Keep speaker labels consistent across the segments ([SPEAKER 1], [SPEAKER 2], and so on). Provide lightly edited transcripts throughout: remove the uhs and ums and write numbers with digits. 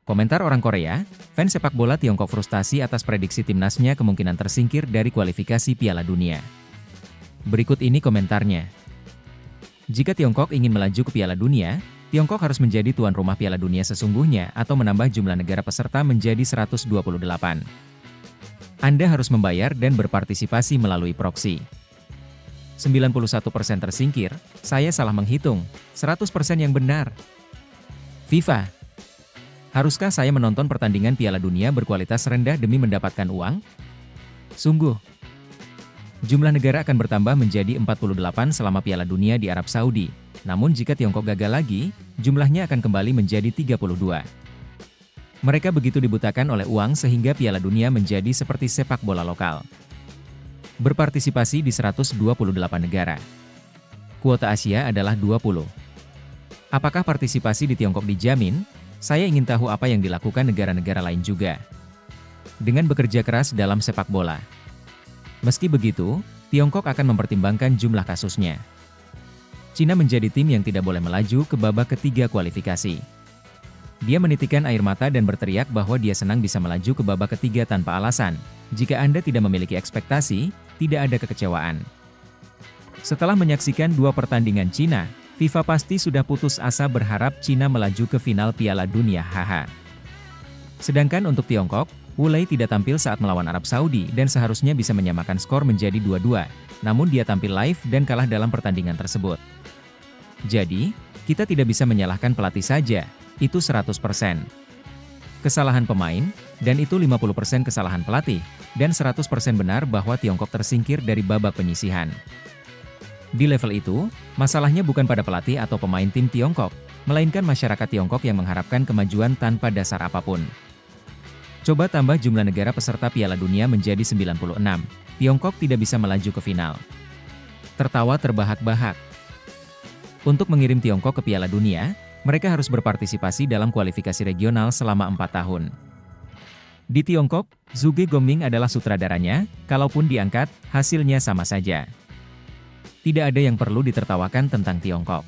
[SPEAKER 1] Komentar orang Korea, fans sepak bola Tiongkok frustasi atas prediksi timnasnya kemungkinan tersingkir dari kualifikasi Piala Dunia. Berikut ini komentarnya. Jika Tiongkok ingin melaju ke Piala Dunia, Tiongkok harus menjadi tuan rumah Piala Dunia sesungguhnya atau menambah jumlah negara peserta menjadi 128. Anda harus membayar dan berpartisipasi melalui proksi. 91% tersingkir, saya salah menghitung, 100% yang benar. FIFA. Haruskah saya menonton pertandingan Piala Dunia berkualitas rendah demi mendapatkan uang? Sungguh. Jumlah negara akan bertambah menjadi 48 selama Piala Dunia di Arab Saudi. Namun jika Tiongkok gagal lagi, jumlahnya akan kembali menjadi 32. Mereka begitu dibutakan oleh uang sehingga Piala Dunia menjadi seperti sepak bola lokal. Berpartisipasi di 128 negara. Kuota Asia adalah 20. Apakah partisipasi di Tiongkok dijamin? Saya ingin tahu apa yang dilakukan negara-negara lain juga. Dengan bekerja keras dalam sepak bola. Meski begitu, Tiongkok akan mempertimbangkan jumlah kasusnya. Cina menjadi tim yang tidak boleh melaju ke babak ketiga kualifikasi. Dia menitikkan air mata dan berteriak bahwa dia senang bisa melaju ke babak ketiga tanpa alasan. Jika Anda tidak memiliki ekspektasi, tidak ada kekecewaan. Setelah menyaksikan dua pertandingan Cina, FIFA pasti sudah putus asa berharap Cina melaju ke final Piala Dunia haha. Sedangkan untuk Tiongkok, Wulei tidak tampil saat melawan Arab Saudi dan seharusnya bisa menyamakan skor menjadi 2-2, namun dia tampil live dan kalah dalam pertandingan tersebut. Jadi, kita tidak bisa menyalahkan pelatih saja, itu 100%. Kesalahan pemain, dan itu 50% kesalahan pelatih, dan 100% benar bahwa Tiongkok tersingkir dari babak penyisihan. Di level itu, masalahnya bukan pada pelatih atau pemain tim Tiongkok, melainkan masyarakat Tiongkok yang mengharapkan kemajuan tanpa dasar apapun. Coba tambah jumlah negara peserta Piala Dunia menjadi 96, Tiongkok tidak bisa melaju ke final. Tertawa terbahak-bahak. Untuk mengirim Tiongkok ke Piala Dunia, mereka harus berpartisipasi dalam kualifikasi regional selama 4 tahun. Di Tiongkok, Zhuge Gongming adalah sutradaranya, kalaupun diangkat, hasilnya sama saja. Tidak ada yang perlu ditertawakan tentang Tiongkok.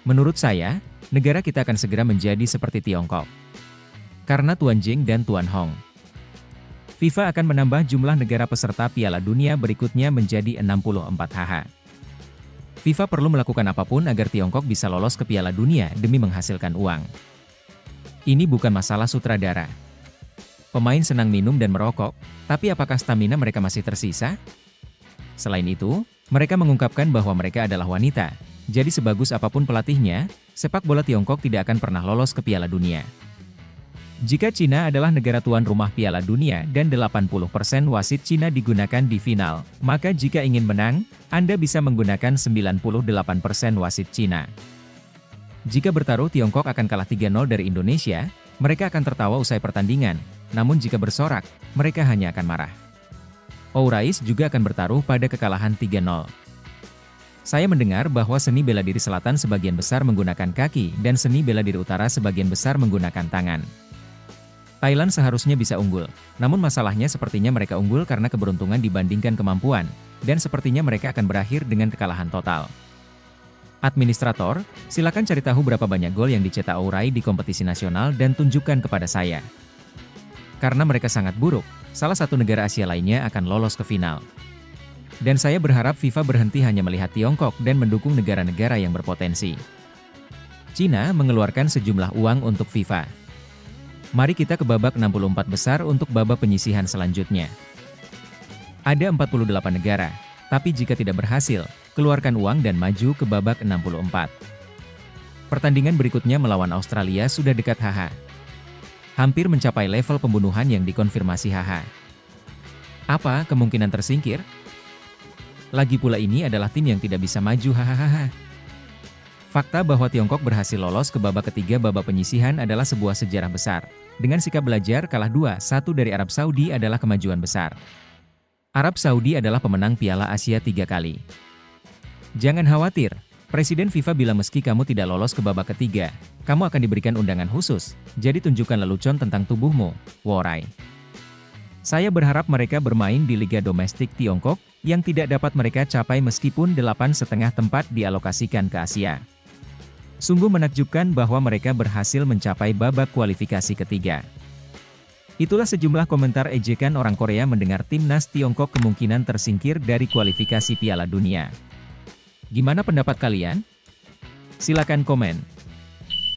[SPEAKER 1] Menurut saya, negara kita akan segera menjadi seperti Tiongkok. Karena Tuan Jing dan Tuan Hong. FIFA akan menambah jumlah negara peserta Piala Dunia berikutnya menjadi 64 HH. FIFA perlu melakukan apapun agar Tiongkok bisa lolos ke Piala Dunia demi menghasilkan uang. Ini bukan masalah sutradara. Pemain senang minum dan merokok, tapi apakah stamina mereka masih tersisa? Selain itu, mereka mengungkapkan bahwa mereka adalah wanita, jadi sebagus apapun pelatihnya, sepak bola Tiongkok tidak akan pernah lolos ke Piala Dunia. Jika Cina adalah negara tuan rumah Piala Dunia dan 80% wasit Cina digunakan di final, maka jika ingin menang, Anda bisa menggunakan 98% wasit Cina. Jika bertaruh Tiongkok akan kalah 3-0 dari Indonesia, mereka akan tertawa usai pertandingan, namun jika bersorak, mereka hanya akan marah. Ourais juga akan bertaruh pada kekalahan 3-0. Saya mendengar bahwa seni bela diri selatan sebagian besar menggunakan kaki dan seni bela diri utara sebagian besar menggunakan tangan. Thailand seharusnya bisa unggul, namun masalahnya sepertinya mereka unggul karena keberuntungan dibandingkan kemampuan, dan sepertinya mereka akan berakhir dengan kekalahan total. Administrator, silakan cari tahu berapa banyak gol yang dicetak Ourais di kompetisi nasional dan tunjukkan kepada saya. Karena mereka sangat buruk, salah satu negara Asia lainnya akan lolos ke final. Dan saya berharap FIFA berhenti hanya melihat Tiongkok dan mendukung negara-negara yang berpotensi. Cina mengeluarkan sejumlah uang untuk FIFA. Mari kita ke babak 64 besar untuk babak penyisihan selanjutnya. Ada 48 negara, tapi jika tidak berhasil, keluarkan uang dan maju ke babak 64. Pertandingan berikutnya melawan Australia sudah dekat haha. Hampir mencapai level pembunuhan yang dikonfirmasi haha. Apa kemungkinan tersingkir? Lagi pula ini adalah tim yang tidak bisa maju hahaha. Fakta bahwa Tiongkok berhasil lolos ke babak ketiga babak penyisihan adalah sebuah sejarah besar. Dengan sikap belajar kalah 2-1 dari Arab Saudi adalah kemajuan besar. Arab Saudi adalah pemenang Piala Asia 3 kali. Jangan khawatir, Presiden FIFA bilang meski kamu tidak lolos ke babak ketiga, kamu akan diberikan undangan khusus, jadi tunjukkan lelucon tentang tubuhmu, Ourais. Saya berharap mereka bermain di Liga Domestik Tiongkok, yang tidak dapat mereka capai meskipun 8,5 tempat dialokasikan ke Asia. Sungguh menakjubkan bahwa mereka berhasil mencapai babak kualifikasi ketiga. Itulah sejumlah komentar ejekan orang Korea mendengar timnas Tiongkok kemungkinan tersingkir dari kualifikasi Piala Dunia. Gimana pendapat kalian? Silakan komen.